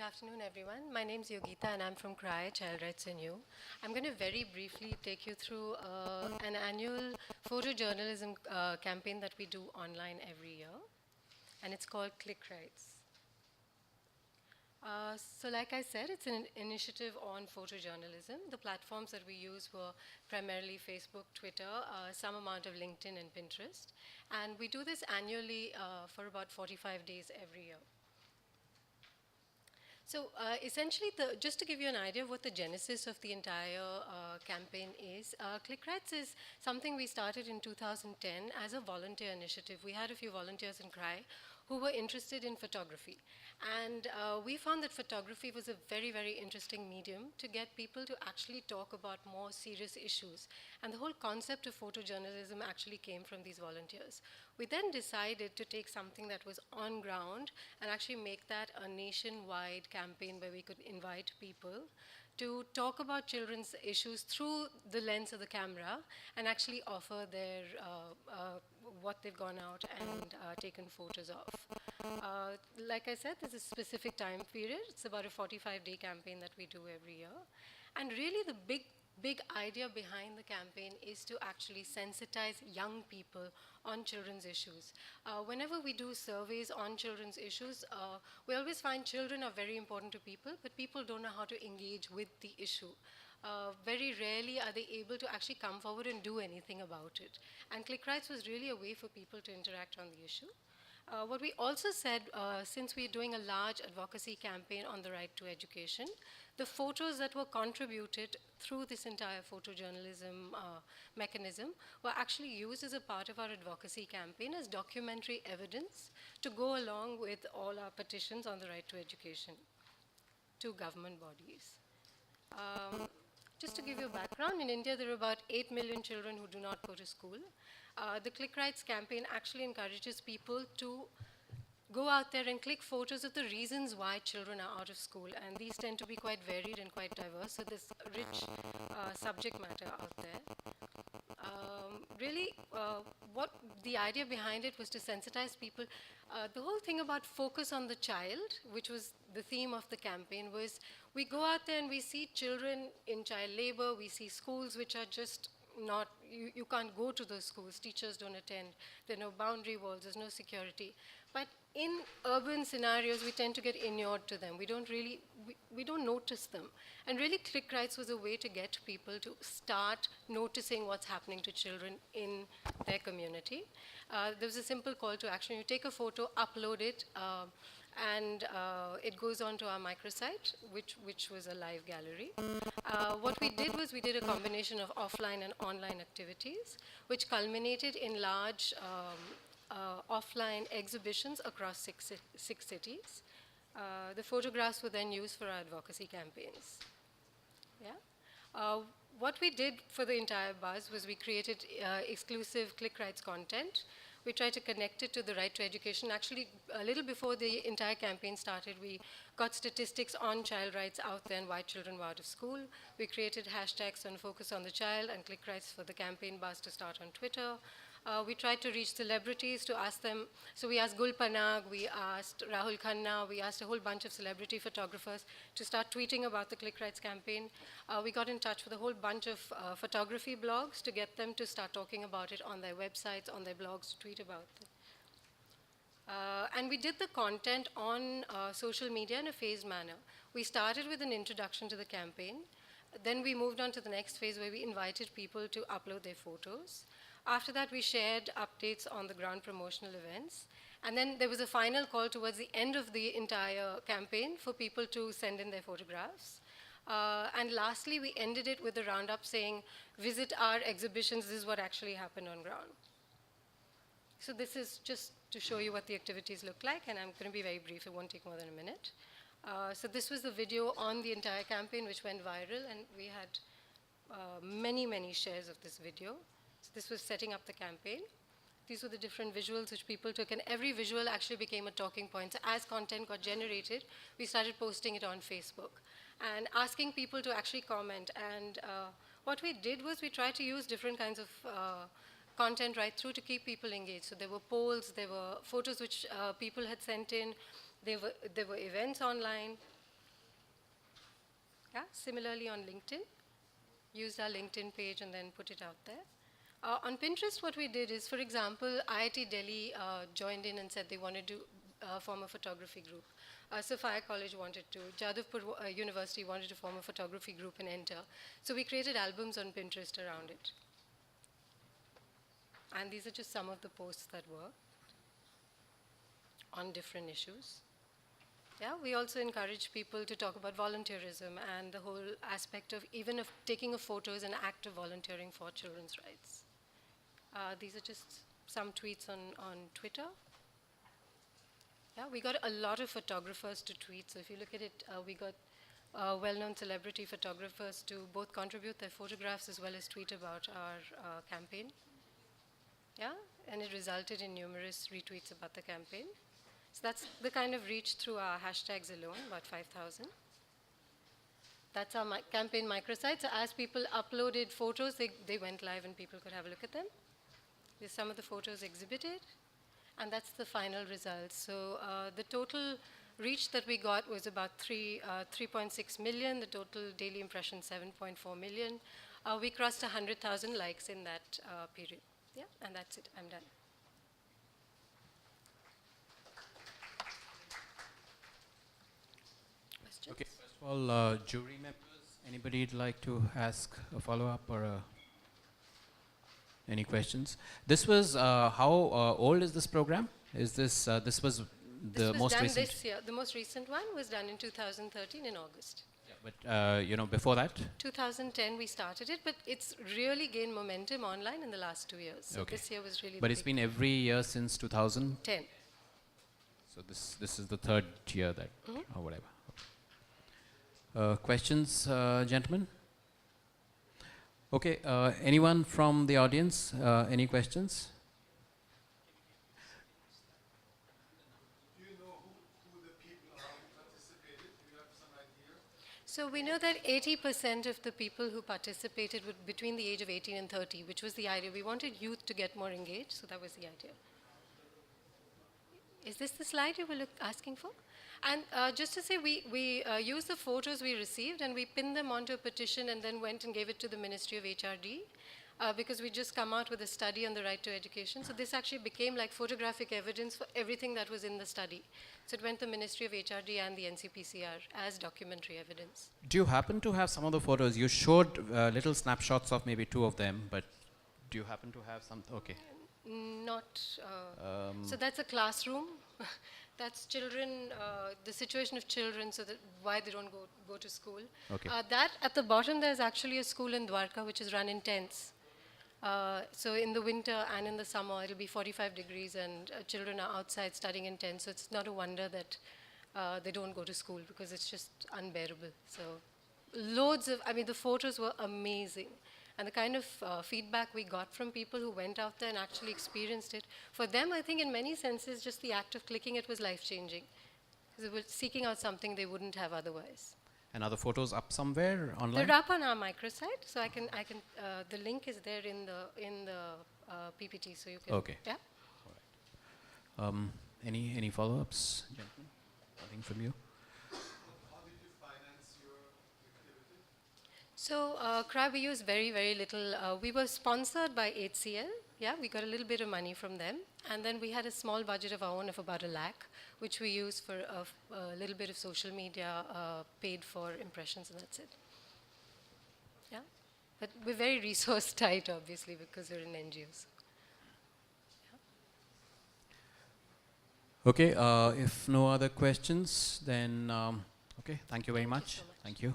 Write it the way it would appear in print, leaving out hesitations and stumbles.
afternoon, everyone. My name is Yogita, and I'm from CRY, Child Rights and You. I'm going to very briefly take you through an annual photojournalism campaign that we do online every year, and it's called Click Rights. So like I said, it's an initiative on photojournalism. The platforms that we use were primarily Facebook, Twitter, some amount of LinkedIn and Pinterest. And we do this annually for about 45 days every year. So essentially, just to give you an idea of what the genesis of the entire campaign is, Click Rights is something we started in 2010 as a volunteer initiative. We had a few volunteers in CRY who were interested in photography. And we found that photography was a very, very interesting medium to get people to actually talk about more serious issues. And the whole concept of photojournalism actually came from these volunteers. We then decided to take something that was on ground and actually make that a nationwide campaign where we could invite people to talk about children's issues through the lens of the camera and actually offer their what they've gone out and taken photos of. Like I said, there's a specific time period. It's about a 45-day campaign that we do every year. And really the big idea behind the campaign is to actually sensitize young people on children's issues. Whenever we do surveys on children's issues, we always find children are very important to people, but people don't know how to engage with the issue. Very rarely are they able to actually come forward and do anything about it. And Click Rights was really a way for people to interact on the issue. What we also said, since we're doing a large advocacy campaign on the right to education, the photos that were contributed through this entire photojournalism mechanism were actually used as a part of our advocacy campaign as documentary evidence to go along with all our petitions on the right to education to government bodies. Just to give you a background, in India there are about 8 million children who do not go to school. The Click Rights campaign actually encourages people to go out there and click photos of the reasons why children are out of school. And these tend to be quite varied and quite diverse, so there's rich subject matter out there. Really, what the idea behind it was to sensitize people. The whole thing about focus on the child, which was the theme of the campaign, was we go out there and we see children in child labor, we see schools which are just not, you can't go to those schools, teachers don't attend, there are no boundary walls, there's no security. But in urban scenarios, we tend to get inured to them. We don't notice them. And really, Click Rights was a way to get people to start noticing what's happening to children in their community. There was a simple call to action. You take a photo, upload it, and it goes onto our microsite, which was a live gallery. What we did was we did a combination of offline and online activities, which culminated in large offline exhibitions across six cities. The photographs were then used for our advocacy campaigns. Yeah. What we did for the entire buzz was we created exclusive Click Rights content. We tried to connect it to the right to education. Actually, a little before the entire campaign started, we got statistics on child rights out there and why children were out of school. We created hashtags on Focus on the Child and Click Rights for the campaign buzz to start on Twitter. We tried to reach celebrities to ask them. So we asked Gul Panag, we asked Rahul Khanna, we asked a whole bunch of celebrity photographers to start tweeting about the Click Rights campaign. We got in touch with a whole bunch of photography blogs to get them to start talking about it on their websites, on their blogs, to tweet about it. And we did the content on social media in a phased manner. We started with an introduction to the campaign. Then we moved on to the next phase where we invited people to upload their photos. After that, we shared updates on the ground promotional events. And then there was a final call towards the end of the entire campaign for people to send in their photographs. And lastly, we ended it with a roundup saying, visit our exhibitions, this is what actually happened on ground. So this is just to show you what the activities look like, and I'm going to be very brief, it won't take more than a minute. So this was the video on the entire campaign, which went viral, and we had many shares of this video. So this was setting up the campaign. These were the different visuals which people took, and every visual actually became a talking point. So as content got generated, we started posting it on Facebook and asking people to actually comment. And what we did was we tried to use different kinds of content right through to keep people engaged. So there were polls, there were photos which people had sent in, there were events online. Yeah, similarly on LinkedIn, used our LinkedIn page and then put it out there. On Pinterest, what we did is, for example, IIT Delhi joined in and said they wanted to form a photography group. Sophia College wanted to. Jadavpur University wanted to form a photography group and enter. So we created albums on Pinterest around it. And these are just some of the posts that were on different issues. Yeah, we also encourage people to talk about volunteerism and the whole aspect of even of taking a photo is an act of volunteering for children's rights. These are just some tweets on Twitter. Yeah, we got a lot of photographers to tweet. So if you look at it, we got well-known celebrity photographers to both contribute their photographs as well as tweet about our campaign. Yeah, and it resulted in numerous retweets about the campaign. So that's the kind of reach through our hashtags alone, about 5,000. That's our campaign microsite. So as people uploaded photos, they went live and people could have a look at them. There's some of the photos exhibited. And that's the final result. So the total reach that we got was about 3.6 million. The total daily impressions, 7.4 million. We crossed 100,000 likes in that period. Yeah, and that's it. I'm done. Questions? Okay, first of all, jury members, anybody'd like to ask a follow-up or any questions? This was, how old is this program? Is this, this was the most recent? This year. The most recent one was done in 2013 in August. Yeah, but, you know, before that? 2010 we started it, but it's really gained momentum online in the last 2 years. So Okay. this year was really But it's been every year since 2010? 10. So this is the third year that, or whatever. Questions, gentlemen? Okay, anyone from the audience? Any questions? Do you know who the people are who participated? Do you have some idea? So we know that 80% of the people who participated were between the age of 18 and 30, which was the idea. We wanted youth to get more engaged, so that was the idea. Is this the slide you were asking for? And just to say, we used the photos we received and we pinned them onto a petition and then went and gave it to the Ministry of HRD because we just come out with a study on the right to education. So this actually became like photographic evidence for everything that was in the study. So it went to the Ministry of HRD and the NCPCR as documentary evidence. Do you happen to have some of the photos? You showed little snapshots of maybe 2 of them, but do you happen to have some? Okay. Not. So that's a classroom. That's children, the situation of children, so that why they don't go to school. Okay. That at the bottom, there's actually a school in Dwarka which is run in tents. So in the winter and in the summer, it'll be 45 degrees and children are outside studying in tents. So it's not a wonder that they don't go to school because it's just unbearable. So loads of, I mean, the photos were amazing. And the kind of feedback we got from people who went out there and actually experienced it, for them, I think in many senses, just the act of clicking it was life-changing. Because they were seeking out something they wouldn't have otherwise. And are the photos up somewhere online? They're up on our microsite, so the link is there in the PPT, so you can. Okay. Yeah. All right. Any follow-ups, gentlemen? Nothing from you? How did you finance your activity? So CRA, we use very, very little. We were sponsored by HCL. Yeah, we got a little bit of money from them. And then we had a small budget of our own of about 1 lakh, which we used for a little bit of social media, paid for impressions, and that's it. Yeah, but we're very resource tight, obviously, because we're in NGOs. Okay, if no other questions, then, okay, thank you very much. so much. Thank you.